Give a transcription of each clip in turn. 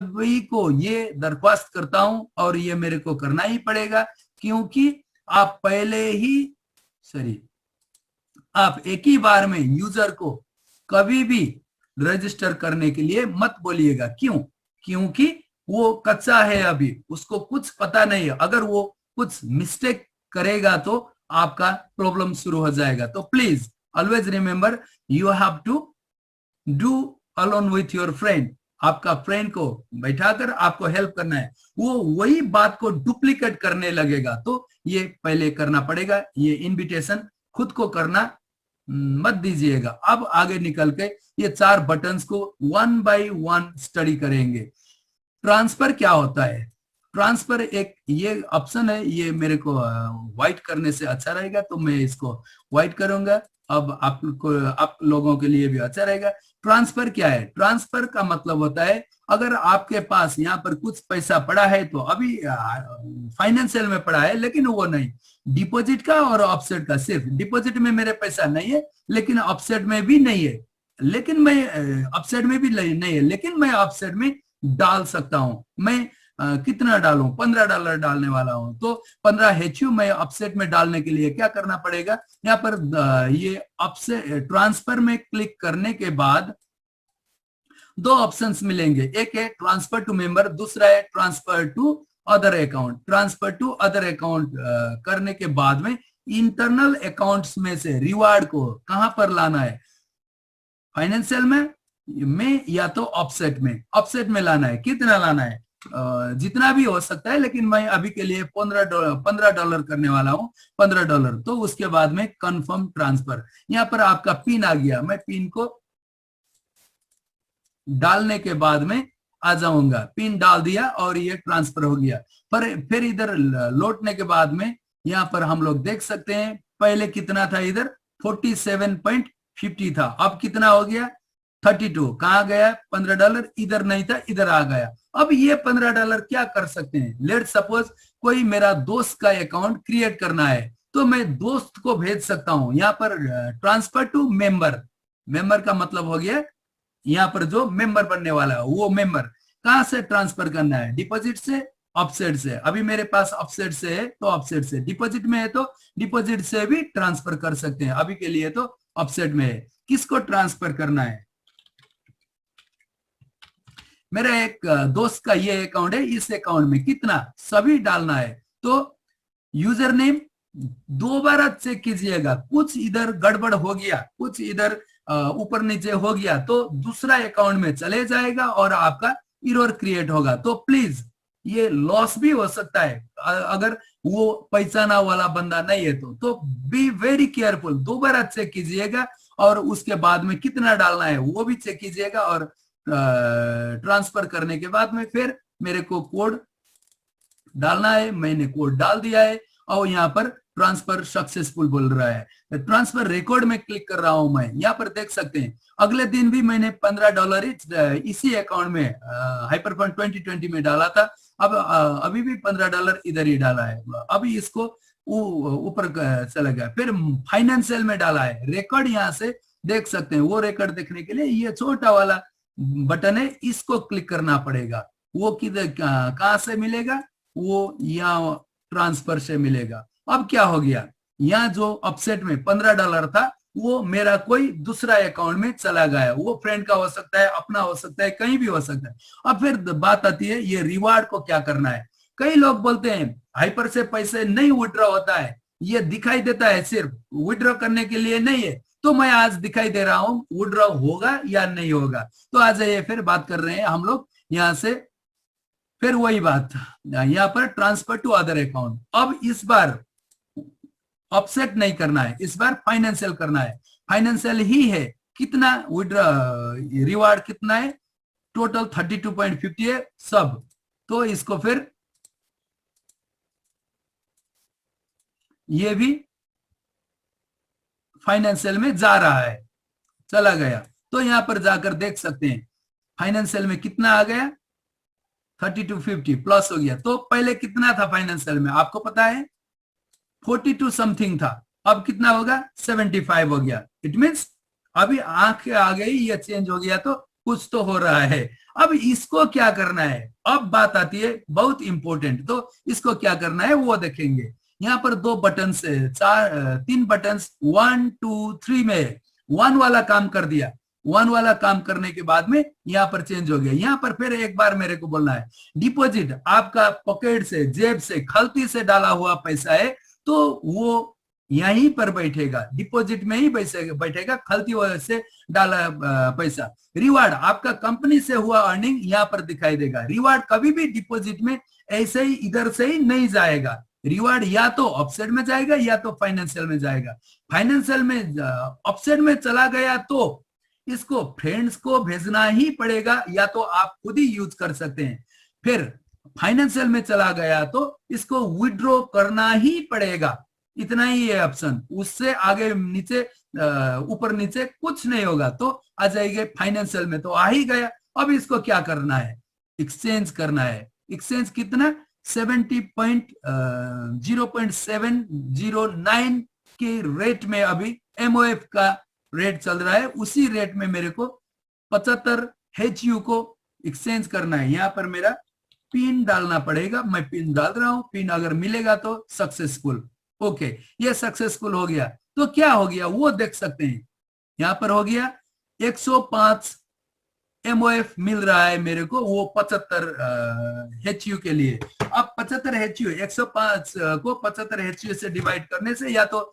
सभी को ये दरख्वास्त करता हूं और ये मेरे को करना ही पड़ेगा, क्योंकि आप पहले ही सॉरी आप एक ही बार में यूजर को कभी भी रजिस्टर करने के लिए मत बोलिएगा। क्यों? क्योंकि वो कच्चा है, अभी उसको कुछ पता नहीं है। अगर वो कुछ मिस्टेक करेगा तो आपका प्रॉब्लम शुरू हो जाएगा। तो please always remember, you have to do alone with your friend. आपका फ्रेंड को बैठाकर आपको हेल्प करना है, वो वही बात को डुप्लीकेट करने लगेगा, तो ये पहले करना पड़ेगा। ये इनविटेशन खुद को करना मत दीजिएगा। अब आगे निकल के ये 4 बटन्स को वन बाय वन स्टडी करेंगे। ट्रांसफर क्या होता है? ट्रांसफर एक ये ऑप्शन है, ये मेरे को व्हाइट करने से अच्छा रहेगा, तो मैं इसको व्हाइट करूंगा। अब आप लोगों के लिए भी अच्छा रहेगा। ट्रांसफर क्या है? ट्रांसफर का मतलब होता है, अगर आपके पास यहाँ पर कुछ पैसा पड़ा है, तो अभी फाइनेंशियल में पड़ा है, लेकिन वो नहीं, डिपॉजिट का और ऑफसेट का। सिर्फ डिपॉजिट में मेरे पैसा नहीं है, लेकिन ऑफसेट में भी नहीं है, लेकिन मैं ऑफसेट में भी नहीं है, लेकिन मैं ऑफसेट में डाल सकता हूं। मैं कितना डालूं? $15 डालने वाला हूं, तो 15 HU मैं ऑफसेट में डालने के लिए क्या करना पड़ेगा? यहाँ पर ये ऑफसेट ट्रांसफर में क्लिक करने के बाद 2 ऑप्शंस मिलेंगे। एक है ट्रांसफर टू मेंबर, दूसरा है transfer to other account. Transfer to other account करने के बाद में इंटरनल अकाउंट्स में से रिवार्ड को कहां पर लाना है? फाइनेंशियल में या तो ऑफसेट में। ऑफसेट में लाना है। कितना लाना है? जितना भी हो सकता है, लेकिन मैं अभी के लिए $15 करने वाला हूं। $15। तो उसके बाद में कंफर्म ट्रांसफर। यहाँ पर आपका पिन आ गया, मैं पिन को डालने के बाद में आ जाऊंगा। पिन डाल दिया और ये ट्रांसफर हो गया। पर फिर इधर लौटने के बाद में यहाँ पर हम लोग देख सकते हैं, पहले कितना था? इधर 47.50 था, अब कितना हो गया? 32। कहाँ गया $15? इधर नहीं था, इधर आ गया। अब ये $15 क्या कर सकते हैं? लेट सपोज कोई मेरा दोस्त का अकाउंट क्रिएट करना है, तो मैं दोस्त को भेज सकता हूं। यहाँ पर ट्रांसफर टू मेंबर। मेंबर का मतलब हो गया यहाँ पर जो मेंबर बनने वाला है, वो मेंबर कहां से ट्रांसफर करना है? डिपॉजिट से, ऑफसेट से। अभी मेरे पास ऑफसेट से है, तो ऑफसेट से। डिपॉजिट में है तो डिपॉजिट से भी ट्रांसफर कर सकते हैं। अभी के लिए तो ऑफसेट में है। किसको ट्रांसफर करना है? मेरा एक दोस्त का ये अकाउंट है, इस अकाउंट में कितना सभी डालना है। तो यूजर नेम दोबारा चेक कीजिएगा, कुछ इधर गड़बड़ हो गया, कुछ इधर ऊपर नीचे हो गया, तो दूसरा अकाउंट में चले जाएगा और आपका एरर क्रिएट होगा। तो प्लीज, ये लॉस भी हो सकता है अगर वो पहचाना वाला बंदा नहीं है तो बी वेरी केयरफुल। दोबारा चेक कीजिएगा और उसके बाद में कितना डालना है वो भी चेक कीजिएगा। और ट्रांसफर करने के बाद में फिर मेरे को कोड डालना है, मैंने कोड डाल दिया है और यहाँ पर ट्रांसफर सक्सेसफुल बोल रहा है। ट्रांसफर रिकॉर्ड में क्लिक कर रहा हूं मैं। यहाँ पर देख सकते हैं अगले दिन भी मैंने $15 इसी अकाउंट में हाइपरफंड 2020 में डाला था। अब अभी भी $15 इधर ही डाला है। अभी इसको ऊपर चला गया, फिर फाइनेंशियल में डाला है। रिकॉर्ड यहाँ से देख सकते हैं। वो रिकॉर्ड देखने के लिए ये छोटा वाला बटन है, इसको क्लिक करना पड़ेगा। वो किधर कहां से मिलेगा? वो यहाँ ट्रांसफर से मिलेगा। अब क्या हो गया? यहाँ जो ऑफसेट में $15 था, वो मेरा कोई दूसरा अकाउंट में चला गया। वो फ्रेंड का हो सकता है, अपना हो सकता है, कहीं भी हो सकता है। अब फिर बात आती है ये रिवार्ड को क्या करना है। कई लोग बोलते हैं हाइपर से पैसे नहीं विड्रॉ होता है, ये दिखाई देता है, सिर्फ विड्रॉ करने के लिए नहीं है। तो मैं आज दिखाई दे रहा हूं विड्रॉ होगा या नहीं होगा। तो आज ये फिर बात कर रहे हैं हम लोग यहाँ से। फिर वही बात यहाँ पर ट्रांसफर टू अदर अकाउंट। अब इस बार ऑफसेट नहीं करना है, इस बार फाइनेंशियल करना है। फाइनेंशियल ही है। कितना विड्रॉ रिवार्ड कितना है? टोटल 32.50 है सब। तो इसको फिर ये भी फाइनेंशियल में जा रहा है, चला गया। तो यहां पर जाकर देख सकते हैं फाइनेंशियल में कितना आ गया? 32.50 प्लस हो गया। तो पहले कितना था फाइनेंशियल में आपको पता है? 42 समथिंग था। अब कितना होगा? 75 हो गया। इट मीन्स अभी आंख आ गई, ये चेंज हो गया। तो कुछ तो हो रहा है। अब इसको क्या करना है, अब बात आती है बहुत इंपॉर्टेंट, तो इसको क्या करना है वो देखेंगे। यहाँ पर दो बटन से तीन बटन 1 2 3 में 1 वाला काम कर दिया। 1 वाला काम करने के बाद में यहाँ पर चेंज हो गया। यहाँ पर फिर एक बार मेरे को बोलना है डिपॉजिट आपका पॉकेट से, जेब से, खलती से डाला हुआ पैसा है तो वो यहीं पर बैठेगा, डिपॉजिट में ही बैठेगा, खलती वजह से डाला पैसा। रिवार्ड आपका कंपनी से हुआ अर्निंग यहाँ पर दिखाई देगा। रिवार्ड कभी भी डिपॉजिट में ऐसे ही इधर से ही नहीं जाएगा। रिवार्ड या तो ऑफसेट में जाएगा या तो फाइनेंशियल में जाएगा। फाइनेंशियल में ऑफसेट में चला गया तो इसको फ्रेंड्स को भेजना ही पड़ेगा या तो आप खुद ही यूज कर सकते हैं। फिर फाइनेंशियल में चला गया तो इसको विड्रॉ करना ही पड़ेगा। इतना ही है ऑप्शन, उससे आगे नीचे ऊपर नीचे कुछ नहीं होगा। तो आ जाएंगे फाइनेंशियल में तो आ ही गया। अब इसको क्या करना है, एक्सचेंज करना है। एक्सचेंज कितना 0.709 के रेट में अभी एमओएफ का रेट चल रहा है, उसी रेट में मेरे को 75 HU को एक्सचेंज करना है। यहाँ पर मेरा पिन डालना पड़ेगा, मैं पिन डाल रहा हूं। पिन अगर मिलेगा तो सक्सेसफुल। ओके, ये सक्सेसफुल हो गया। तो क्या हो गया वो देख सकते हैं। यहाँ पर हो गया 105 एमओएफ मिल रहा है मेरे को, वो 75 HU के लिए। अब 75 HU 105 को 75 HU से डिवाइड करने से या तो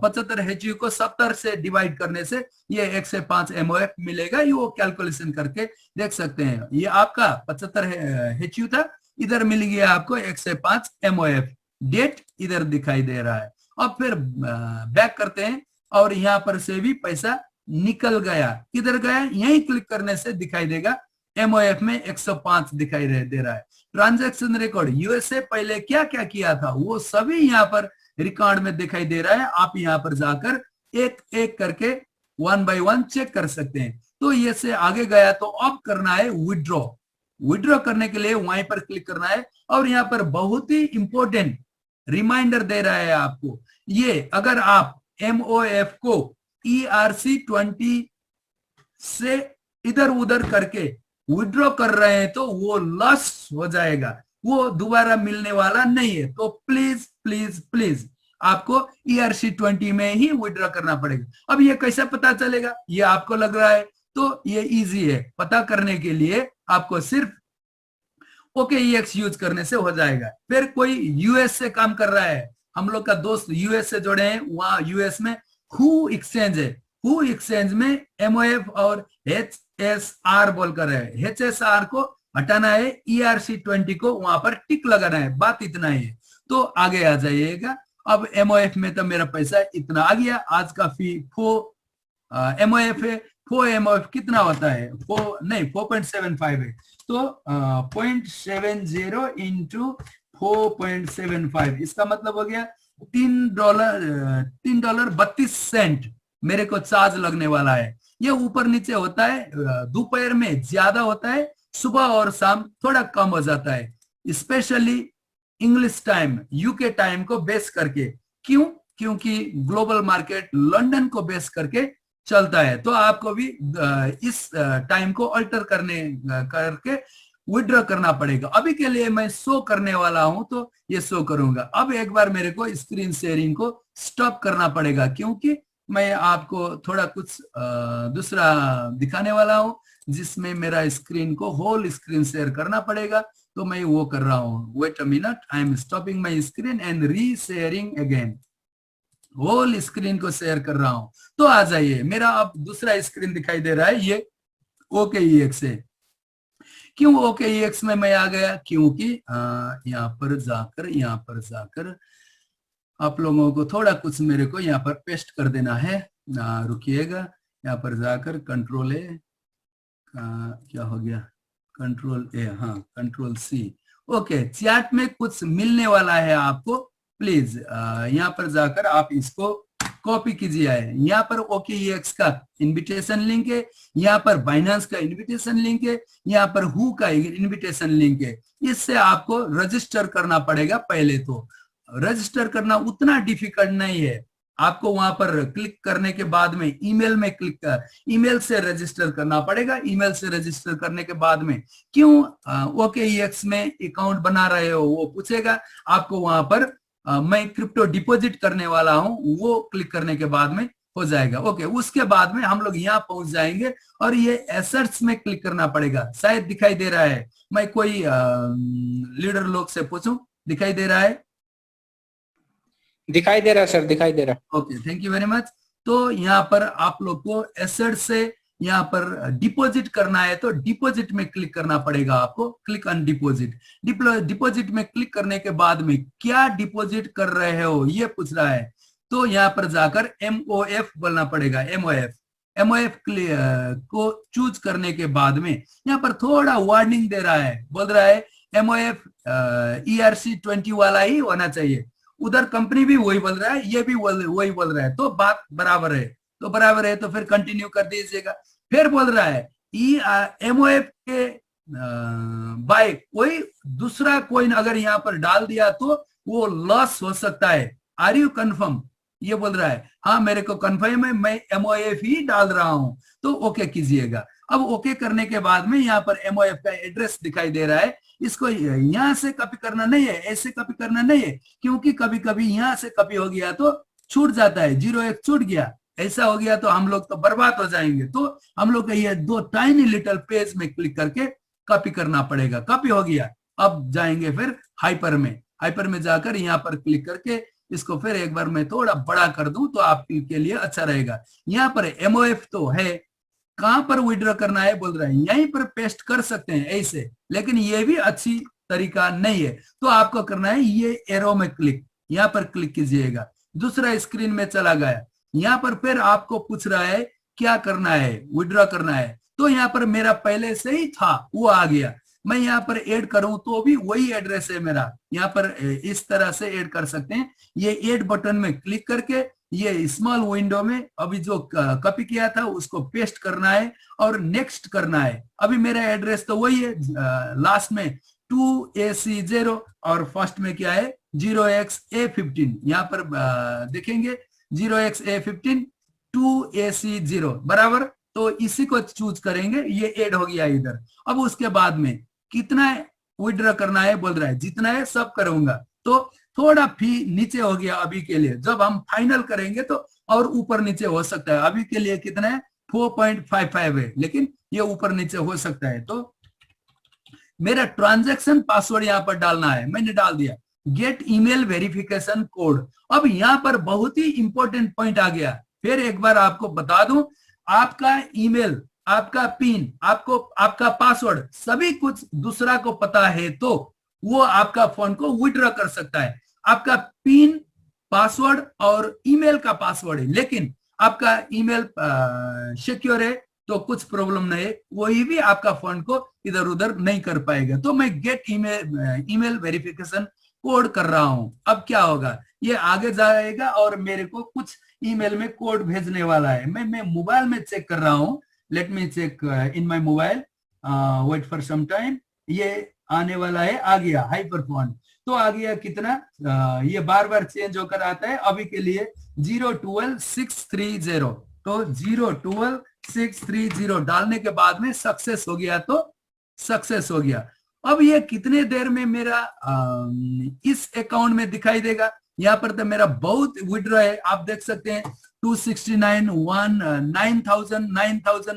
75 HU को 70 से डिवाइड करने से ये 105 एमओएफ मिलेगा। ये वो कैलकुलेशन करके देख सकते हैं। ये आपका 75 HU था, इधर मिल गया आपको 105 एमओएफ। डेट इधर दिखाई दे रहा है। अब फिर बैक करते हैं और यहाँ पर से भी पैसा निकल गया। किधर गया, यहीं क्लिक करने से दिखाई देगा एमओएफ में 105 दिखाई दे रहा है। ट्रांजैक्शन रिकॉर्ड यूएसए पहले क्या क्या किया था वो सभी यहाँ पर रिकॉर्ड में दिखाई दे रहा है। आप यहाँ पर जाकर एक एक करके 1 by 1 चेक कर सकते हैं। तो ये से आगे गया तो अब करना है विड्रॉ। विड्रॉ करने के लिए वहीं पर क्लिक करना है और यहाँ पर बहुत ही इंपॉर्टेंट रिमाइंडर दे रहा है आपको। ये अगर आप एमओएफ को ERC20 से इधर उधर करके विड्रॉ कर रहे हैं तो वो लॉस हो जाएगा, वो दोबारा मिलने वाला नहीं है। तो प्लीज प्लीज प्लीज आपको ERC20 में ही विड्रॉ करना पड़ेगा। अब ये कैसे पता चलेगा, ये आपको लग रहा है तो ये इजी है पता करने के लिए। आपको सिर्फ OKEX यूज करने से हो जाएगा। फिर कोई यूएस से काम कर रहा है, हम लोग का दोस्त यूएस से जुड़े हैं, वहां यूएस में हु एक्सचेंज है। हु एक्सचेंज में एमओएफ और HSR बोलकर है। HSR को हटाना है, ERC20 को वहां पर टिक लगाना है। बात इतना ही है तो आगे आ जाइएगा। अब एमओएफ में तो मेरा पैसा इतना आ गया। आज का फी एमओएफ है। 4 एमओएफ कितना होता है, 4.75 है। तो 0.70 इंटू 4.75 इसका मतलब हो गया $3.32 मेरे को चार्ज लगने वाला है। ये ऊपर नीचे होता है, दोपहर में ज्यादा होता है, सुबह और शाम थोड़ा कम हो जाता है। Specially English time, UK time को बेस करके। क्यों, क्योंकि ग्लोबल मार्केट लंदन को बेस करके चलता है। तो आपको भी इस टाइम को अल्टर करके विड्रॉ करना पड़ेगा। अभी के लिए मैं शो करने वाला हूं तो ये शो करूंगा। अब एक बार मेरे को स्क्रीन शेयरिंग को स्टॉप करना पड़ेगा क्योंकि मैं आपको थोड़ा कुछ दूसरा दिखाने वाला हूं जिसमें मेरा स्क्रीन को होल स्क्रीन शेयर करना पड़ेगा। तो मैं वो कर रहा हूं। Wait a minute, I am stopping my screen and resharing again. Whole screen को शेयर कर रहा हूं तो आ जाइए। मेरा अब दूसरा स्क्रीन दिखाई दे रहा है, ये OKEX है। क्यों OKEX में मैं आ गया, क्योंकि यहाँ पर जाकर आप लोगों को थोड़ा कुछ मेरे को यहाँ पर पेस्ट कर देना है। रुकिएगा, यहाँ पर जाकर कंट्रोल ए, क्या हो गया, कंट्रोल ए, हाँ कंट्रोल C। ओके, चैट में कुछ मिलने वाला है आपको, प्लीज यहाँ पर जाकर आप इसको कॉपी कीजिए। यहाँ पर OKEX का इनविटेशन लिंक है, यहाँ पर बाइनेंस का इनविटेशन लिंक है, यहाँ पर हु का इनविटेशन लिंक है। इससे आपको रजिस्टर करना पड़ेगा। पहले तो रजिस्टर करना उतना डिफिकल्ट नहीं है। आपको वहां पर क्लिक करने के बाद में ईमेल में ईमेल से रजिस्टर करना पड़ेगा। ईमेल से रजिस्टर करने के बाद में क्यों OKEX में अकाउंट बना रहे हो वो पूछेगा आपको। वहां पर मैं क्रिप्टो डिपॉजिट करने वाला हूं, वो क्लिक करने के बाद में हो जाएगा। ओके, उसके बाद में हम लोग यहाँ पहुंच जाएंगे और ये एसेट्स में क्लिक करना पड़ेगा। शायद दिखाई दे रहा है, मैं कोई लीडर लोग से पूछूं, दिखाई दे रहा है? दिखाई दे रहा है सर, दिखाई दे रहा है। Okay, thank you very much. तो यहाँ पर आप लोग को एसेट से यहाँ पर डिपॉजिट करना है तो डिपॉजिट में क्लिक करना पड़ेगा आपको। Click on deposit. डिपॉजिट में क्लिक करने के बाद में क्या डिपॉजिट कर रहे हो ये पूछ रहा है, तो यहाँ पर जाकर MOF बोलना पड़ेगा। MOF को चूज करने के बाद में यहाँ पर थोड़ा वार्निंग दे रहा है, बोल रहा है MOF ERC20 वाला ही होना चाहिए। उधर कंपनी भी वही बोल रहा है, ये भी वही बोल रहा है, तो बात बराबर है। तो बराबर है तो फिर कंटिन्यू कर दीजिएगा। फिर बोल रहा है MOF के बाय कोई दूसरा कोइन अगर यहाँ पर डाल दिया तो वो लॉस हो सकता है। Are you confirm? ये बोल रहा है हाँ मेरे को कंफर्म है, मैं MOF ही डाल रहा हूं, तो ओके कीजिएगा। अब ओके करने के बाद में यहाँ पर MOF का एड्रेस दिखाई दे रहा है। इसको यहाँ से कॉपी करना नहीं है, ऐसे कॉपी करना नहीं है, क्योंकि कभी कभी यहाँ से कॉपी हो गया तो छूट जाता है, 0 छूट गया, ऐसा हो गया तो हम लोग तो बर्बाद हो जाएंगे। तो हम लोग को ये 2 टाइनी लिटिल पेज में क्लिक करके कॉपी करना पड़ेगा। कॉपी हो गया, अब जाएंगे फिर हाइपर में जाकर यहाँ पर क्लिक करके इसको फिर एक बार मैं थोड़ा बड़ा कर दूं तो आपके लिए अच्छा रहेगा। यहाँ पर MOF तो है, कहां पर विड्रॉ करना है बोल रहा है, यहीं पर पेस्ट कर सकते हैं ऐसे, लेकिन ये भी अच्छी तरीका नहीं है। तो आपको करना है ये एरो में क्लिक, यहाँ पर क्लिक कीजिएगा। दूसरा स्क्रीन में चला गया। यहाँ पर फिर आपको पूछ रहा है क्या करना है, विड्रॉ करना है। तो यहाँ पर मेरा पहले से ही था वो आ गया। मैं यहाँ पर ऐड करूं तो भी वही एड्रेस है मेरा, यहाँ पर इस तरह से ऐड कर सकते हैं। ये ऐड बटन में क्लिक करके ये स्मॉल विंडो में अभी जो कॉपी किया था उसको पेस्ट करना है और नेक्स्ट करना है। अभी मेरा एड्रेस तो वही है, लास्ट में 2AC0 और फर्स्ट में क्या है 0xA15। यहाँ पर देखेंगे 0xA15 2AC0 बराबर, तो इसी को चूज करेंगे, ये ऐड हो गया इधर। अब उसके बाद में कितना विड्रॉ करना है बोल रहा है, जितना है सब करूंगा, तो थोड़ा फी नीचे हो गया अभी के लिए। जब हम फाइनल करेंगे तो और ऊपर नीचे हो सकता है। अभी के लिए कितना है 4.55 है, लेकिन ये ऊपर नीचे हो सकता है। तो मेरा ट्रांजैक्शन पासवर्ड यहाँ पर डालना है, मैंने डाल दिया। Gate email verification code. अब यहाँ पर बहुत ही इंपॉर्टेंट पॉइंट आ गया। फिर एक बार आपको बता दूं, आपका ईमेल, आपका पिन, आपका पासवर्ड सभी कुछ दूसरा को पता है तो वो आपका फोन को विड्रॉ कर सकता है। आपका पिन, पासवर्ड और ईमेल का पासवर्ड है, लेकिन आपका ईमेल सिक्योर है तो कुछ प्रॉब्लम नहीं है, कोई भी आपका फोन को इधर उधर नहीं कर पाएगा। तो मैं गेट ईमेल वेरिफिकेशन कोड कर रहा हूं। अब क्या होगा, ये आगे जाएगा और मेरे को कुछ ईमेल में कोड भेजने वाला है। मैं मोबाइल में चेक कर रहा हूं। Let me check in my mobile, wait for some time. ये आने वाला है, आ गया हाइपरफोन। तो आ गया कितना, ये बार बार चेंज होकर आता है। अभी के लिए 012630, तो 012630 डालने के बाद में सक्सेस हो गया, तो सक्सेस हो गया। अब ये कितने देर में मेरा इस अकाउंट में दिखाई देगा। यहाँ पर तो मेरा बहुत विड्रॉ है, आप देख सकते हैं 269, 9,000, 9,000,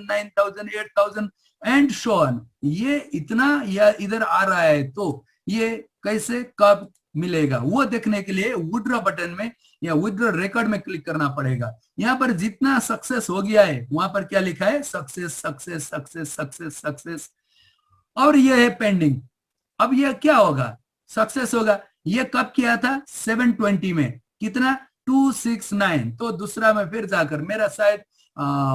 9,000, 8,000 एंड सो ऑन। ये इतना या इधर आ रहा है, तो ये कैसे कब मिलेगा वो देखने के लिए विड्रॉ बटन में या विड्रॉ रिकॉर्ड में क्लिक करना पड़ेगा। यहाँ पर जितना सक्सेस हो गया है वहां पर क्या लिखा है, success success success success success, और ये है पेंडिंग। अब ये क्या होगा, सक्सेस होगा। ये कब किया था 720 में, कितना 269। तो दूसरा में फिर जाकर मेरा शायद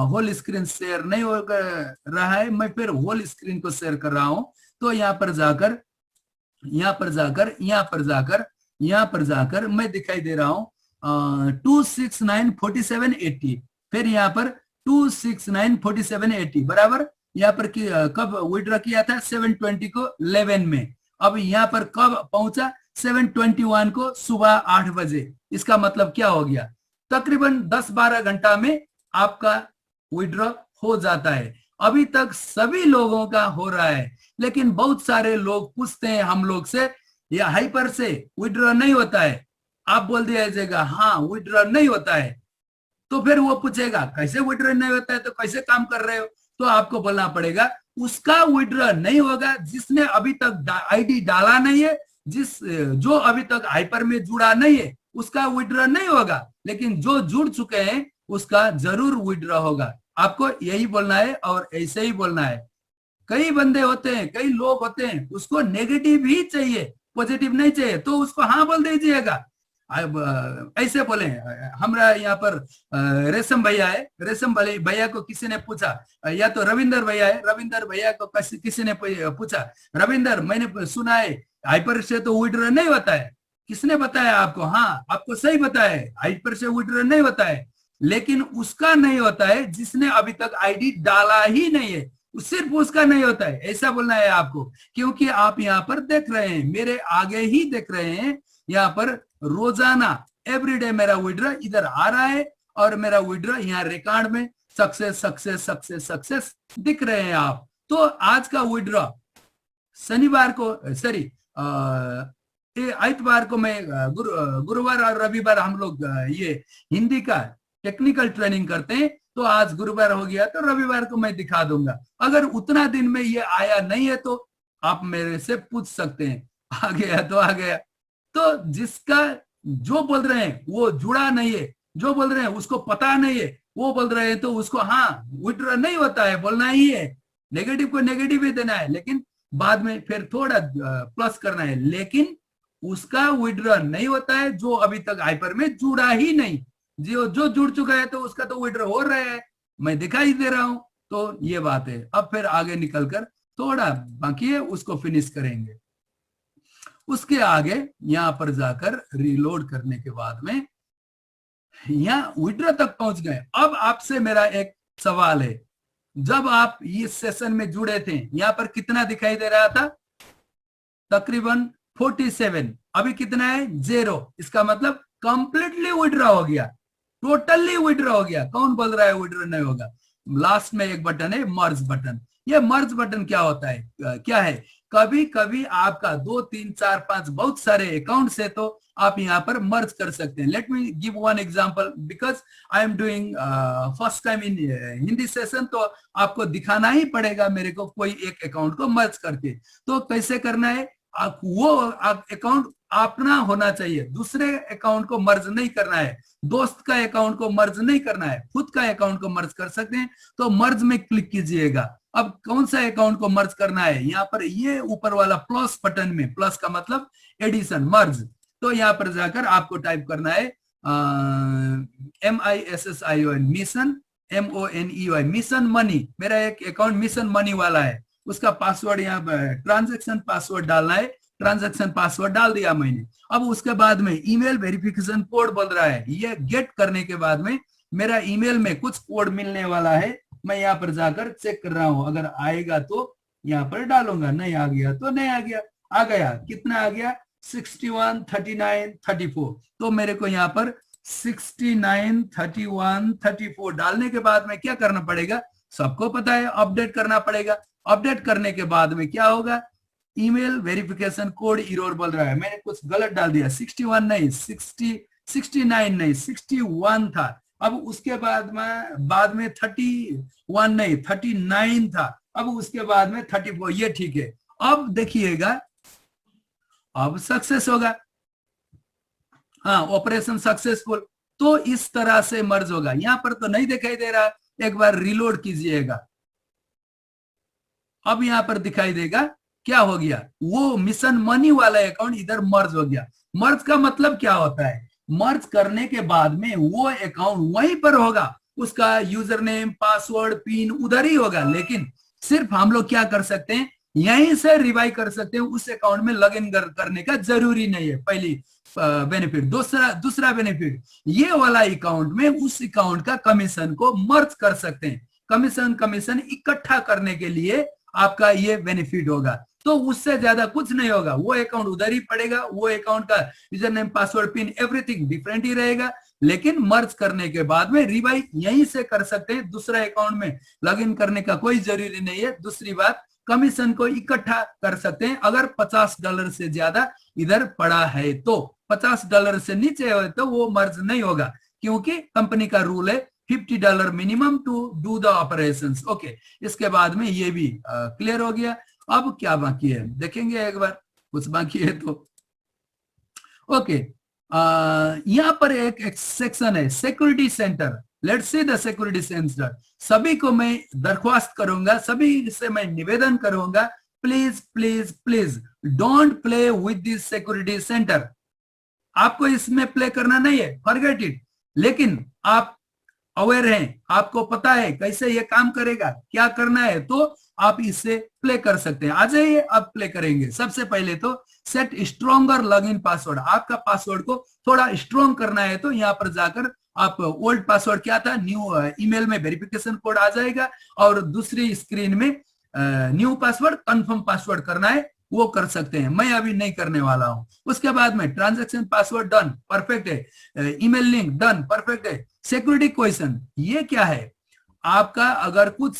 होल स्क्रीन शेयर नहीं हो रहा है, मैं फिर होल स्क्रीन को शेयर कर रहा हूं। तो यहाँ पर जाकर मैं दिखाई दे रहा हूं 2694780, फिर यहाँ पर 2694780 बराबर। यहाँ पर कब विड्रॉ किया था 720 को 11 में। अब यहाँ पर कब पहुंचा 721 को सुबह 8 बजे। इसका मतलब क्या हो गया, तकरीबन 10-12 घंटा में आपका विड्रॉ हो जाता है। अभी तक सभी लोगों का हो रहा है, लेकिन बहुत सारे लोग पूछते हैं हम लोग से, या हाइपर से विड्रॉ नहीं होता है। आप बोल दिया जाएगा हाँ विड्रॉ नहीं होता है, तो फिर वो पूछेगा कैसे विड्रॉ नहीं होता है, तो कैसे काम कर रहे हो, तो आपको बोलना पड़ेगा उसका विड्रॉ नहीं होगा जिसने अभी तक आईडी डाला नहीं है, जो अभी तक हाइपर में जुड़ा नहीं है उसका विड्रॉ नहीं होगा, लेकिन जो जुड़ चुके हैं उसका जरूर विड्रॉ होगा। आपको यही बोलना है और ऐसे ही बोलना है। कई बंदे होते हैं, कई लोग होते हैं, उसको नेगेटिव ही चाहिए, पॉजिटिव नहीं चाहिए, तो उसको हाँ बोल दीजिएगा। ऐसे बोले, हमारा यहाँ पर रेशम भैया है, रेशम भैया को किसी ने पूछा, या तो रविंदर भैया है, रविंदर भैया को किसी ने पूछा, रविंदर मैंने सुना है हाइपर से तो विड्रॉ नहीं होता है। किसने बताया आपको? हाँ आपको सही बताया है, हाइपर से विड्रॉ नहीं होता है, लेकिन उसका नहीं होता है जिसने अभी तक आईडी डाला ही नहीं है, सिर्फ उसका नहीं होता है, ऐसा बोलना है आपको। क्योंकि आप यहाँ पर देख रहे हैं, मेरे आगे ही देख रहे हैं, यहाँ पर रोजाना एवरीडे मेरा विड्रॉ इधर आ रहा है और मेरा विड्रॉ यहाँ रिकॉर्ड में सक्सेस सक्सेस सक्सेस सक्सेस दिख रहे हैं आप। तो आज का विड्रॉ शनिवार को, सॉरी आइतवार को मैं गुरुवार और रविवार हम लोग ये हिंदी का टेक्निकल ट्रेनिंग करते हैं, तो आज गुरुवार हो गया तो रविवार को मैं दिखा दूंगा। अगर उतना दिन में ये आया नहीं है तो आप मेरे से पूछ सकते हैं, आ गया तो आ गया। तो जिसका जो बोल रहे हैं वो जुड़ा नहीं है, जो बोल रहे हैं उसको पता नहीं है, वो बोल रहे हैं तो उसको हाँ विड्रॉ नहीं होता है बोलना ही है, नेगेटिव को नेगेटिव ही देना है, लेकिन बाद में फिर थोड़ा प्लस करना है। लेकिन उसका विड्रॉ नहीं होता है जो अभी तक हाइपर में जुड़ा ही नहीं, जो जुड़ चुका है तो उसका तो विड्रॉ हो रहा है, मैं दिखाई दे रहा हूं। तो ये बात है। अब फिर आगे निकलकर थोड़ा बाकी है उसको फिनिश करेंगे। उसके आगे यहां पर जाकर रीलोड करने के बाद में यहां विड्रॉ तक पहुंच गए। अब आपसे मेरा एक सवाल है, जब आप इस सेशन में जुड़े थे यहां पर कितना दिखाई दे रहा था? तकरीबन 47। अभी कितना है? 0। इसका मतलब कंप्लीटली विड्रॉ हो गया, टोटली विड्रॉ हो गया। कौन बोल रहा है विड्रॉ नहीं होगा? लास्ट में एक बटन है मर्ज बटन। ये मर्ज बटन क्या होता है, क्या है? कभी कभी आपका 2 3 4 5 बहुत सारे अकाउंट से तो आप यहाँ पर मर्ज कर सकते हैं। Let me give one example, because I am doing first time in Hindi session, तो आपको दिखाना ही पड़ेगा मेरे को कोई एक अकाउंट को मर्ज करके। तो कैसे करना है? वो अकाउंट अपना होना चाहिए, दूसरे अकाउंट को मर्ज नहीं करना है, दोस्त का अकाउंट को मर्ज नहीं करना है, खुद का अकाउंट को मर्ज कर सकते हैं। तो मर्ज में क्लिक कीजिएगा। अब कौन सा अकाउंट को मर्ज करना है? यहाँ पर ये ऊपर वाला प्लस बटन में, प्लस का मतलब एडिशन, मर्ज। तो यहाँ पर जाकर आपको टाइप करना है MISSION, mission, MONEY, mission money. मेरा एक अकाउंट मिशन मनी वाला है, उसका पासवर्ड यहाँ पर ट्रांजैक्शन पासवर्ड डालना है। ट्रांजैक्शन पासवर्ड डाल दिया मैंने। अब उसके बाद में ईमेल वेरिफिकेशन कोड बोल रहा है, ये गेट करने के बाद में मेरा ईमेल में कुछ कोड मिलने वाला है। मैं यहाँ पर जाकर चेक कर रहा हूं, अगर आएगा तो यहाँ पर डालूंगा, नहीं आ गया तो नहीं आ गया। आ गया, कितना आ गया? 61 39 34। तो मेरे को यहाँ पर 69 31 34 डालने के बाद में क्या करना पड़ेगा? सबको पता है, अपडेट करना पड़ेगा। अपडेट करने के बाद में क्या होगा? ईमेल वेरिफिकेशन कोड एरर बोल रहा है, मैंने कुछ गलत डाल दिया, 61 नहीं 69 नहीं 61 था। अब उसके बाद में 31 नहीं 39 था। अब उसके बाद में 34, ये ठीक है। अब देखिएगा, अब सक्सेस होगा, हाँ ऑपरेशन सक्सेसफुल। तो इस तरह से मर्ज होगा। यहां पर तो नहीं दिखाई दे रहा, एक बार रिलोड कीजिएगा। अब यहां पर दिखाई देगा क्या हो गया, वो मिशन मनी वाला अकाउंट इधर मर्ज हो गया। मर्ज का मतलब क्या होता है? मर्ज करने के बाद में वो अकाउंट वहीं पर होगा, उसका यूजर नेम पासवर्ड पिन उधर ही होगा, लेकिन सिर्फ हम लोग क्या कर सकते हैं, यहीं से रिवाइव कर सकते हैं। उस अकाउंट में लॉग इन करने का जरूरी नहीं है, पहली बेनिफिट। दूसरा बेनिफिट, ये वाला अकाउंट में उस अकाउंट का कमीशन को मर्ज कर सकते हैं। कमीशन इकट्ठा करने के लिए आपका ये बेनिफिट होगा। तो उससे ज्यादा कुछ नहीं होगा, वो अकाउंट उधर ही पड़ेगा, वो अकाउंट का user name password pin everything different ही रहेगा। लेकिन मर्ज करने के बाद में रिबाई यहीं से कर सकते हैं, दूसरा अकाउंट में लॉगिन करने का कोई जरूरी नहीं है। दूसरी बात, कमीशन को इकट्ठा कर सकते हैं अगर $50 से ज्यादा इधर पड़ा है तो। $50 से नीचे हो तो वो मर्ज नहीं होगा, क्योंकि कंपनी का रूल है $50 minimum to do the operations. Okay, इसके बाद में ये भी क्लियर हो गया। अब क्या बाकी है देखेंगे एक बार, कुछ बाकी है तो। ओके, यहाँ पर एक सेक्शन है security centre. Let's see the security centre. सभी को मैं दरख्वास्त करूंगा, सभी से मैं निवेदन करूंगा, please please please don't play with this security centre. आपको इसमें प्ले करना नहीं है, फॉरगेट इट। लेकिन आप अवेयर हैं, आपको पता है कैसे ये काम करेगा, क्या करना है, तो आप इससे प्ले कर सकते हैं। आ जाइए, अब प्ले करेंगे। सबसे पहले तो सेट स्ट्रॉन्गर लॉगिन पासवर्ड। आपका पासवर्ड को थोड़ा स्ट्रॉन्ग करना है तो यहाँ पर जाकर आप ओल्ड पासवर्ड क्या था, न्यू ईमेल में वेरिफिकेशन कोड आ जाएगा, और दूसरी स्क्रीन में न्यू पासवर्ड कंफर्म पासवर्ड करना है, वो कर सकते हैं। मैं अभी नहीं करने वाला हूं। उसके बाद में ट्रांजैक्शन पासवर्ड डन, परफेक्ट है। ईमेल लिंक डन, परफेक्ट है। सिक्योरिटी क्वेश्चन, ये क्या है, आपका अगर कुछ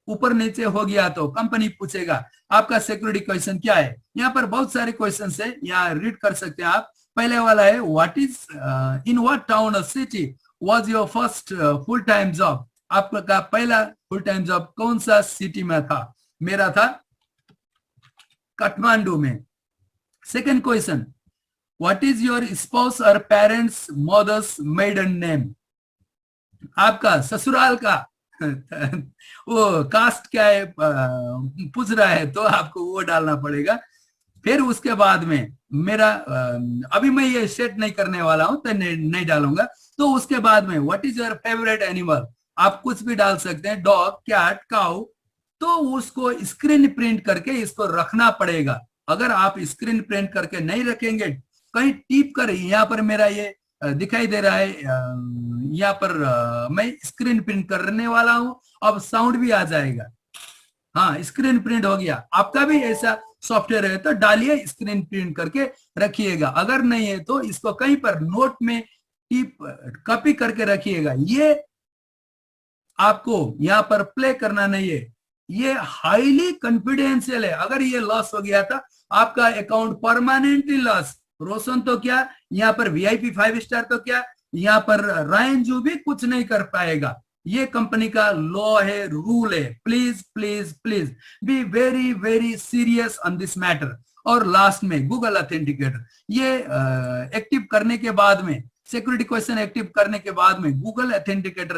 ऊपर नीचे हो गया तो कंपनी पूछेगा आपका सिक्योरिटी क्वेश्चन क्या है। यहाँ पर बहुत सारे क्वेश्चन है, यहाँ रीड कर सकते हैं आप। पहले वाला है, what is in what town और city was your first full time job. आपका पहला फुल टाइम जॉब कौन सा सिटी में था? मेरा था काठमांडू में। Second question, what is your spouse और पेरेंट्स मदर्स मेडन नेम। आपका ससुराल का वो कास्ट क्या है पूछ रहा है, तो आपको वो डालना पड़ेगा। फिर उसके बाद में मेरा अभी मैं ये सेट नहीं करने वाला हूं तो नहीं डालूंगा। तो उसके बाद में what is your favourite animal, आप कुछ भी डाल सकते हैं, डॉग, कैट, काउ। तो उसको स्क्रीन प्रिंट करके इसको रखना पड़ेगा। अगर आप स्क्रीन प्रिंट करके नहीं रखेंगे, कहीं टिप कर, यहाँ पर मेरा ये दिखाई दे रहा है, यहाँ पर मैं स्क्रीन प्रिंट करने वाला हूं, अब साउंड भी आ जाएगा। हाँ, स्क्रीन प्रिंट हो गया। आपका भी ऐसा सॉफ्टवेयर है तो डालिए, स्क्रीन प्रिंट करके रखिएगा। अगर नहीं है तो इसको कहीं पर नोट में टिप कॉपी करके रखिएगा। ये आपको यहाँ पर प्ले करना नहीं है, ये हाईली कॉन्फिडेंशियल है। अगर ये लॉस हो गया था, आपका अकाउंट परमानेंटली लॉस। रोशन तो क्या, यहाँ पर VIP 5 स्टार तो क्या, यहाँ पर रायन जू भी कुछ नहीं कर पाएगा। ये कंपनी का लॉ है, रूल है। Please please please be very very serious on this matter. और लास्ट में गूगल ऑथेंटिकेटर, ये एक्टिव करने के बाद में, सिक्योरिटी क्वेश्चन एक्टिव करने के बाद में गूगल ऑथेंटिकेटर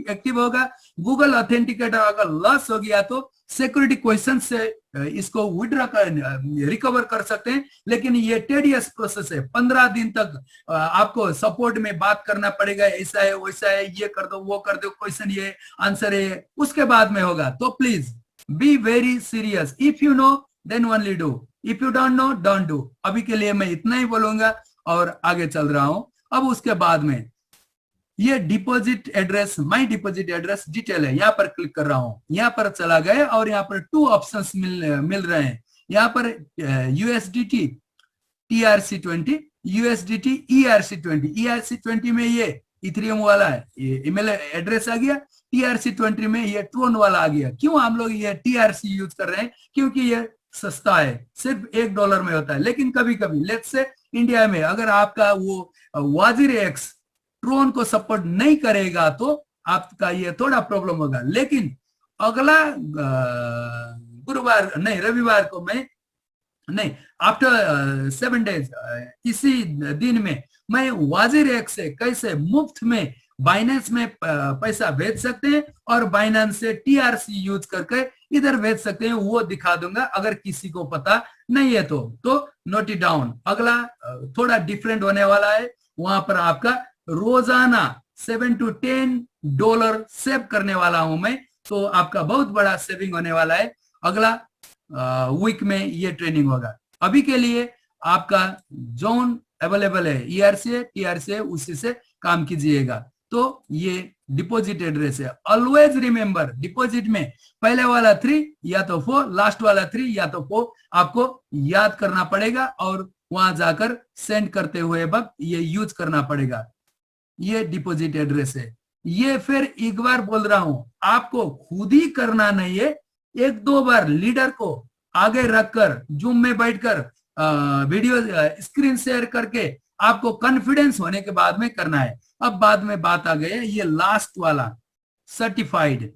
एक्टिव होगा। गूगल ऑथेंटिकेटर अगर लॉस हो गया तो सिक्योरिटी क्वेश्चन से इसको विड्रॉ कर, रिकवर कर सकते हैं। लेकिन ये टेडियस प्रोसेस है, 15 दिन तक आपको सपोर्ट में बात करना पड़ेगा, ऐसा है वैसा है, ये कर दो वो कर दो, क्वेश्चन ये आंसर है, उसके बाद में होगा। तो please be very serious. If you know then only do, if you don't know don't do. अभी के लिए मैं इतना ही बोलूंगा और आगे चल रहा हूं। अब उसके बाद में ये डिपॉजिट एड्रेस, माई डिपॉजिट एड्रेस डिटेल है, यहाँ पर क्लिक कर रहा हूं। यहाँ पर चला गया और यहाँ पर 2 ऑप्शंस मिल रहे हैं। यहाँ पर USDT TRC20, USDT ERC20। ERC20 में ये इथेरियम वाला है, ये ईमेल एड्रेस आ गया। TRC20 में ये ट्रोन वाला आ गया। क्यों हम लोग ये TRC यूज कर रहे हैं? क्योंकि ये सस्ता है, सिर्फ $1 में होता है। लेकिन कभी कभी लेट्स से इंडिया में अगर आपका वो वाजिर एक्स ट्रोन को सपोर्ट नहीं करेगा तो आपका ये थोड़ा प्रॉब्लम होगा। लेकिन अगला गुरुवार नहीं, रविवार को मैं नहीं, आफ्टर 7 डेज, इसी दिन में मैं वाजिर एक्स से कैसे मुफ्त में बाइनेंस में पैसा भेज सकते हैं और बाइनेंस से TRC यूज करके इधर भेज सकते हैं, वो दिखा दूंगा। अगर किसी को पता नहीं है तो नोट इट डाउन। अगला थोड़ा डिफरेंट होने वाला है, वहां पर आपका रोजाना $7 to $10 सेव करने वाला हूं मैं, तो आपका बहुत बड़ा सेविंग होने वाला है। अगला वीक में ये ट्रेनिंग होगा। अभी के लिए आपका जोन अवेलेबल है, ERC TRC, उसी से काम कीजिएगा। तो ये डिपॉजिट एड्रेस है। ऑलवेज रिमेंबर, डिपॉजिट में पहले वाला 3 या तो 4, लास्ट वाला 3 या तो 4 आपको याद करना पड़ेगा और वहां जाकर सेंड करते हुए वक्त ये यूज करना पड़ेगा। ये डिपॉजिट एड्रेस है। ये फिर एक बार बोल रहा हूं, आपको खुद ही करना नहीं है, एक दो बार लीडर को आगे रखकर जूम में बैठकर वीडियो स्क्रीन शेयर करके आपको कॉन्फिडेंस होने के बाद में करना है। अब बाद में बात आ गई है ये लास्ट वाला, सर्टिफाइड।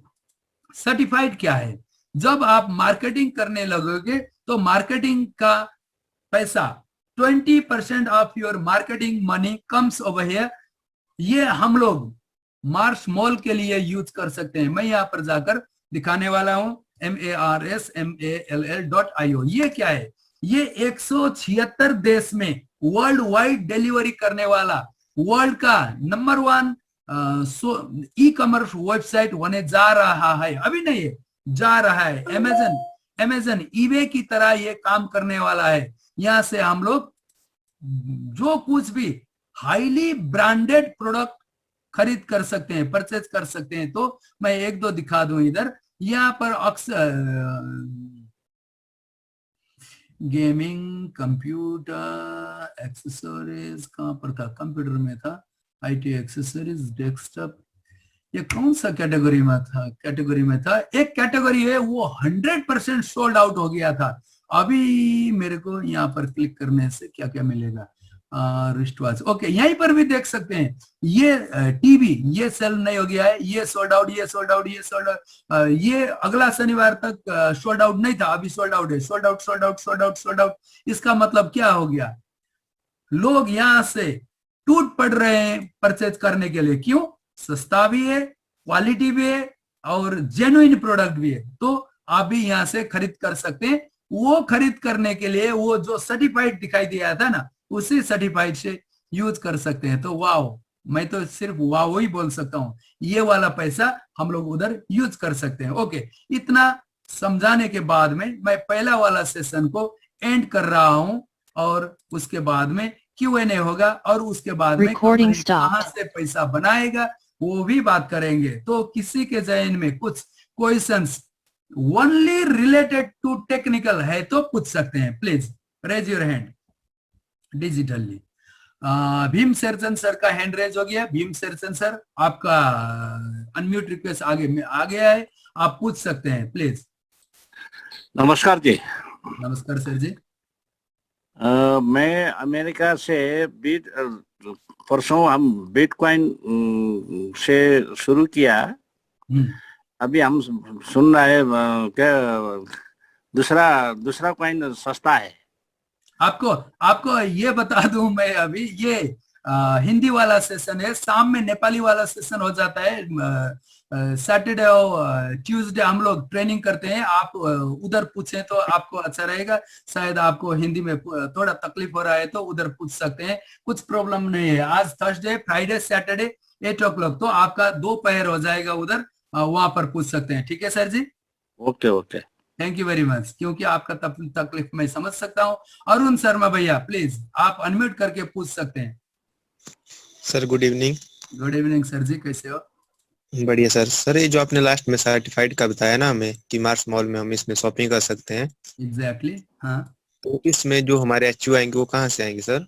सर्टिफाइड क्या है? जब आप मार्केटिंग करने लगोगे तो मार्केटिंग का पैसा 20% of your marketing money comes over here. ये हम लोग मार्स मॉल के लिए यूज कर सकते हैं। मैं यहाँ पर जाकर दिखाने वाला हूं, marsmall.io। ये क्या है? ये 176 देश में वर्ल्ड वाइड डिलीवरी करने वाला वर्ल्ड का नंबर 1 ई कॉमर्स वेबसाइट होने जा रहा है। अभी नहीं है, जा रहा है। अमेजन ईबे की तरह ये काम करने वाला है। यहां से हम लोग जो कुछ भी हाईली ब्रांडेड प्रोडक्ट खरीद कर सकते हैं, परचेज कर सकते हैं। तो मैं एक दो दिखा दूं इधर। यहाँ पर अक्सर गेमिंग, कंप्यूटर एक्सेसरीज, कहां पर था? कंप्यूटर में था, आईटी एक्सेसरीज, डेस्कटॉप। ये कौन सा कैटेगरी में था? एक कैटेगरी है वो 100% सोल्ड आउट हो गया था। अभी मेरे को यहाँ पर क्लिक करने से क्या क्या मिलेगा? Wrist watch. ओके, यहीं पर भी देख सकते हैं। ये टीवी, ये सेल नहीं हो गया है, ये सोल्ड आउट, ये सोल्ड आउट, ये सोल्ड आउट। ये अगला शनिवार तक सोल्ड आउट नहीं था, अभी सोल्ड आउट है। Sold out, sold out, sold out, sold out. इसका मतलब क्या हो गया? लोग यहां से टूट पड़ रहे हैं परचेज करने के लिए। क्यों? सस्ता भी है, क्वालिटी भी है और जेन्युइन प्रोडक्ट भी है। तो आप भी यहां से खरीद कर सकते हैं। वो खरीद करने के लिए वो जो सर्टिफाइड दिखाई दिया था ना, उसी सर्टिफाइड से यूज कर सकते हैं। तो वाओ, मैं तो सिर्फ वाओ ही बोल सकता हूं। ये वाला पैसा हम लोग उधर यूज कर सकते हैं। ओके, इतना समझाने के बाद में मैं पहला वाला सेशन को एंड कर रहा हूं और उसके बाद में Q&A होगा और उसके बाद में कहां से पैसा बनाएगा वो भी बात करेंगे। तो किसी के जहन में कुछ questions only related to technical है तो पूछ सकते हैं। Please raise your hand digitally. Bhim Sherchand sir का हैंड रेज हो गया। भीम शेरचंद सर, आपका अनम्यूट रिक्वेस्ट आगे आ गया है, आप पूछ सकते हैं प्लीज। नमस्कार जी। नमस्कार सर जी। मैं अमेरिका से परसों हम बिटकॉइन से शुरू किया। अभी हम सुन रहे हैं क्या दूसरा कॉइन सस्ता है। आपको ये बता दूं मैं, अभी ये हिंदी वाला सेशन है, शाम में नेपाली वाला सेशन हो जाता है। सैटरडे और ट्यूसडे हम लोग ट्रेनिंग करते हैं। आप उधर पूछें तो आपको अच्छा रहेगा। शायद आपको हिंदी में थोड़ा तकलीफ हो रहा है तो उधर पूछ सकते हैं, कुछ प्रॉब्लम नहीं है। आज थर्सडे, फ्राइडे, सैटरडे 8 o'clock, तो आपका 2 पहर हो जाएगा उधर, वहां पर पूछ सकते हैं। ठीक है sir ji? Okay okay, thank you very much. क्योंकि आपका तकलीफ मैं समझ सकता हूँ। अरुण शर्मा भैया, प्लीज आप अनम्यूट करके पूछ सकते हैं। Sir good evening. Good evening sir ji, कैसे हो? बढ़िया सर। सर ये जो आपने लास्ट में सर्टिफाइड का बताया ना हमें कि मार्स मॉल में हम इसमें शॉपिंग कर सकते हैं। एग्जैक्टली, हाँ। तो इसमें जो हमारे एचयू आएंगे वो कहाँ से आएंगे सर?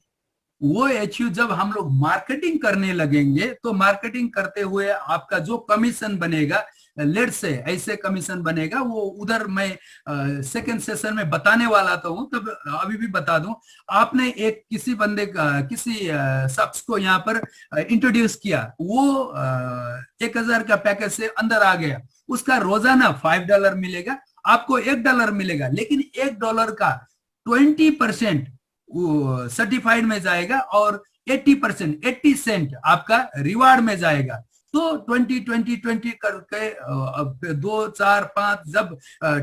वो एचयू जब हम लोग मार्केटिंग करने लगेंगे तो मार्केटिंग करते हुए आपका जो कमीशन बनेगा, लेट से ऐसे कमीशन बनेगा, वो उधर मैं सेकंड सेशन में बताने वाला तो हूं, तब अभी भी बता दूं। आपने एक किसी बंदे का, किसी शख्स को यहाँ पर इंट्रोड्यूस किया, वो 1000 का पैकेज से अंदर आ गया, उसका रोजाना $5 मिलेगा, आपको $1 मिलेगा। लेकिन $1 का 20% वो सर्टिफाइड में जाएगा और 80% 80 सेंट आपका रिवार्ड में जाएगा। तो 20 करके 2 4 5 जब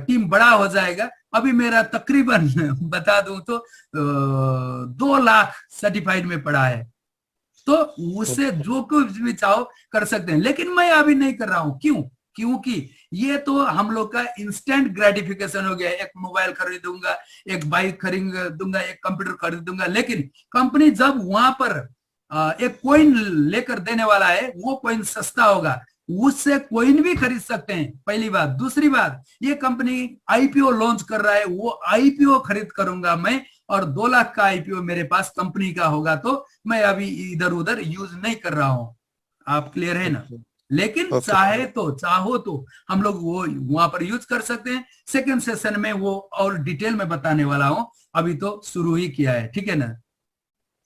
टीम बड़ा हो जाएगा, अभी मेरा तकरीबन बता दूं तो 2 लाख सर्टिफाइड में पड़ा है। तो उससे जो कुछ भी चाहो कर सकते हैं। लेकिन मैं अभी नहीं कर रहा हूं। क्यों? क्योंकि ये तो हम लोग का इंस्टेंट ग्रेटिफिकेशन हो गया। एक मोबाइल खरीदूंगा, एक बाइक खरीदूंगा, एक कंप्यूटर खरीदूंगा। लेकिन कंपनी जब वहां पर एक कॉइन लेकर देने वाला है, वो कॉइन सस्ता होगा, उससे कॉइन भी खरीद सकते हैं, पहली बात। दूसरी बात, ये कंपनी आईपीओ लॉन्च कर रहा है, वो आईपीओ खरीद करूंगा मैं, और 2 लाख का आईपीओ मेरे पास कंपनी का होगा। तो मैं अभी इधर उधर यूज नहीं कर रहा हूं। आप क्लियर है ना? लेकिन ओके चाहो तो हम लोग वो वहां पर यूज कर सकते हैं। सेकंड सेशन में वो और डिटेल में बताने वाला हूं, अभी तो शुरू ही किया है, ठीक है ना?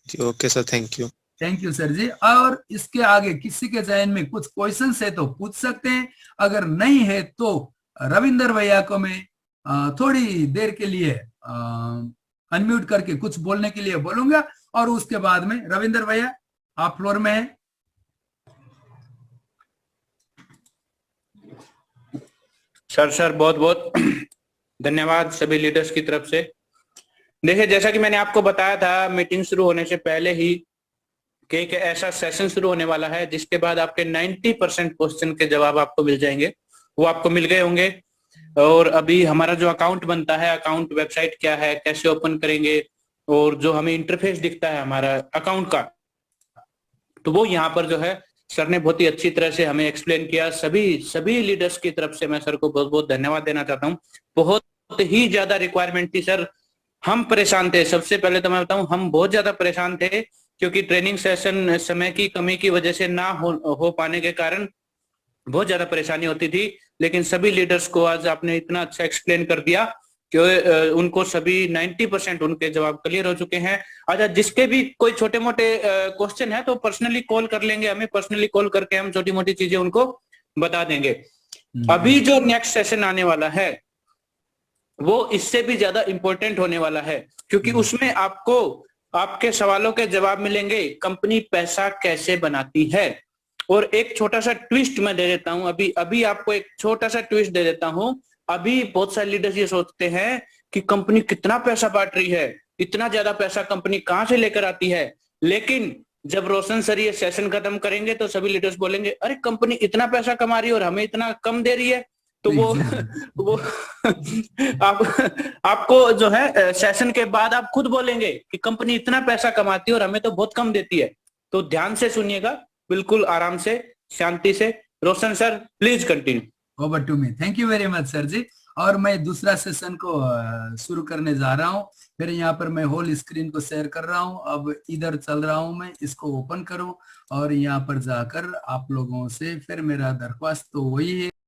जी, okay sir, thank you. Thank you sir ji. और इसके आगे किसी के जहन में कुछ क्वेश्चन है तो पूछ सकते हैं, अगर नहीं है तो रविंदर भैया को मैं थोड़ी देर के लिए अनम्यूट करके कुछ बोलने के लिए बोलूंगा, और उसके बाद में रविंदर भैया आप फ्लोर में हैं। सर बहुत बहुत धन्यवाद सभी लीडर्स की तरफ से। देखिए, जैसा कि मैंने आपको बताया था मीटिंग शुरू होने से पहले ही कि एक ऐसा सेशन शुरू होने वाला है जिसके बाद आपके 90% क्वेश्चन के जवाब आपको मिल जाएंगे। वो आपको मिल गए होंगे। और अभी हमारा जो अकाउंट बनता है, अकाउंट वेबसाइट क्या है, कैसे ओपन करेंगे, और जो हमें इंटरफेस दिखता है हमारा अकाउंट का, तो वो यहाँ पर जो है सर ने बहुत ही अच्छी तरह से हमें एक्सप्लेन किया। सभी लीडर्स की तरफ से मैं सर को बहुत बहुत धन्यवाद देना चाहता हूँ। बहुत ही ज्यादा रिक्वायरमेंट थी सर, हम परेशान थे। सबसे पहले तो मैं बताऊं, हम बहुत ज्यादा परेशान थे, क्योंकि ट्रेनिंग सेशन समय की कमी की वजह से ना हो पाने के कारण बहुत ज्यादा परेशानी होती थी। लेकिन सभी लीडर्स को आज आपने इतना अच्छा एक्सप्लेन कर दिया कि उनको सभी 90% उनके जवाब क्लियर हो चुके हैं। अच्छा, जिसके भी कोई छोटे मोटे क्वेश्चन है तो पर्सनली कॉल कर लेंगे, हमें पर्सनली कॉल करके हम छोटी मोटी चीजें उनको बता देंगे। अभी जो नेक्स्ट सेशन आने वाला है वो इससे भी ज्यादा इंपॉर्टेंट होने वाला है, क्योंकि उसमें आपको आपके सवालों के जवाब मिलेंगे, कंपनी पैसा कैसे बनाती है। और एक छोटा सा ट्विस्ट मैं दे देता हूं, अभी आपको एक छोटा सा ट्विस्ट दे देता हूं। अभी बहुत सारे लीडर्स ये सोचते हैं कि कंपनी कितना पैसा बांट रही है, इतना ज्यादा पैसा कंपनी कहां से लेकर आती है। लेकिन जब रोशन सर ये सेशन खत्म करेंगे तो सभी लीडर्स बोलेंगे, अरे कंपनी इतना पैसा कमा रही है और हमें इतना कम दे रही है। तो वो आपको जो है सेशन के बाद आप खुद बोलेंगे कि कंपनी इतना पैसा कमाती है और हमें तो बहुत कम देती है। तो ध्यान से सुनिएगा, बिल्कुल आराम से, शांति से। Roshan sir please continue. Over to me. Thank you very much sir ji. और मैं दूसरा सेशन को शुरू करने जा रहा हूँ। फिर यहाँ पर मैं होल स्क्रीन को शेयर कर रहा हूँ। अब इधर चल रहा हूँ, मैं इसको ओपन करूँ और यहाँ पर जाकर आप लोगों से फिर मेरा दरख्वास्त तो वही है।